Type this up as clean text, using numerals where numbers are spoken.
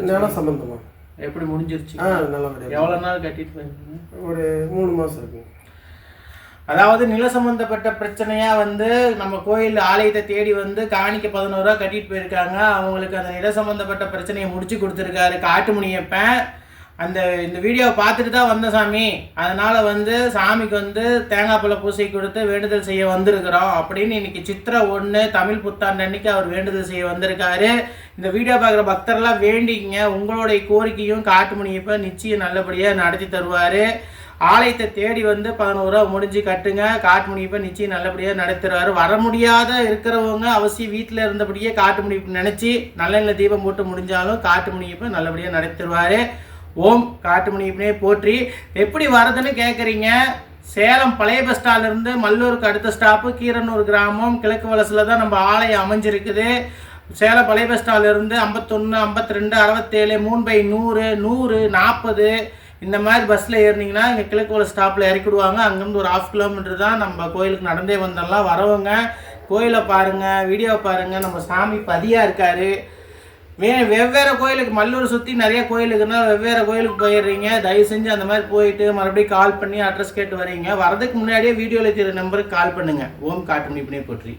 நிலம் சம்பந்தமா எப்படி முடிஞ்சிருச்சு? நல்லபடியா. எவ்வளோ நாள் கட்டிட்டு போயிருக்கீங்க? ஒரு 3 மாதம் இருக்குங்க. அதாவது நில சம்பந்தப்பட்ட பிரச்சனையா நம்ம கோயில் ஆலயத்தை தேடி காணிக்க 11 ரூபா கட்டிட்டு போயிருக்காங்க. அவங்களுக்கு அந்த நில சம்பந்தப்பட்ட பிரச்சனையை முடிச்சு கொடுத்துருக்காரு காட்டுமணியப்பன். இந்த வீடியோவை பார்த்துட்டு தான் வந்த சாமி, அதனால் சாமிக்கு தேங்காய் பழ பூசை கொடுத்து வேண்டுதல் செய்ய வந்திருக்கிறோம் அப்படின்னு இன்னைக்கு சித்திரை 1 தமிழ் புத்தாண்டு அன்னைக்கு அவர் வேண்டுதல் செய்ய வந்திருக்காரு. இந்த வீடியோ பார்க்குற பக்தர்லாம் வேண்டிங்க, உங்களுடைய கோரிக்கையும் காட்டுமணியப்பன் நிச்சயம் நல்லபடியாக நடத்தி தருவார். ஆலயத்தை தேடி 11 ரூபா முடிஞ்சு கட்டுங்க, காட்டுமணியப்பன் நிச்சயம் நல்லபடியாக நடத்துறாரு. வர முடியாத இருக்கிறவங்க அவசியம் வீட்டில் இருந்தபடியே காட்டுமணியப்பன் நினச்சி நல்லெண்ணெய் தீபம் போட்டு முடிஞ்சாலும் காட்டுமணியப்பன் நல்லபடியாக நடத்துருவார். ஓம் காட்டுமணியப்பனே போற்றி. எப்படி வரதுன்னு கேட்குறீங்க? சேலம் பழைய பஸ் ஸ்டாண்ட்லேருந்து மல்லூருக்கு அடுத்த ஸ்டாப்பு கீரனூர் கிராமம், கிழக்கு வலசில் தான் நம்ம ஆலயம் அமைஞ்சிருக்குது. சேலம் பழைய பஸ் ஸ்டாண்ட்லேருந்து 51, 52, 67, 3/100, 100, 40 இந்த மாதிரி பஸ்ஸில் ஏறினீங்கன்னா இங்கே கிழக்கு வலசு ஸ்டாப்பில் இறக்கிடுவாங்க. அங்கேருந்து ஒரு 1/2 கிலோமீட்டர் தான். நம்ம கோயிலுக்கு நடந்தே வந்தெல்லாம் வரவங்க கோயிலை பாருங்கள், வீடியோவை பாருங்கள். நம்ம சாமி பதியாக இருக்கார். வெவ்வேறு கோயிலுக்கு மல்லூர் சுற்றி நிறைய கோயிலுக்குன்னா வெவ்வேறு கோயிலுக்கு போயிடுறீங்க. தயவு செஞ்சு அந்த மாதிரி போயிட்டு மறுபடியும் கால் பண்ணி அட்ரஸ் கேட்டு வரீங்க. வரதுக்கு முன்னாடியே வீடியோவில் தெரியுற நம்பருக்கு கால் பண்ணுங்கள். ஓம் காட்டுமணியப்பனே போற்றி.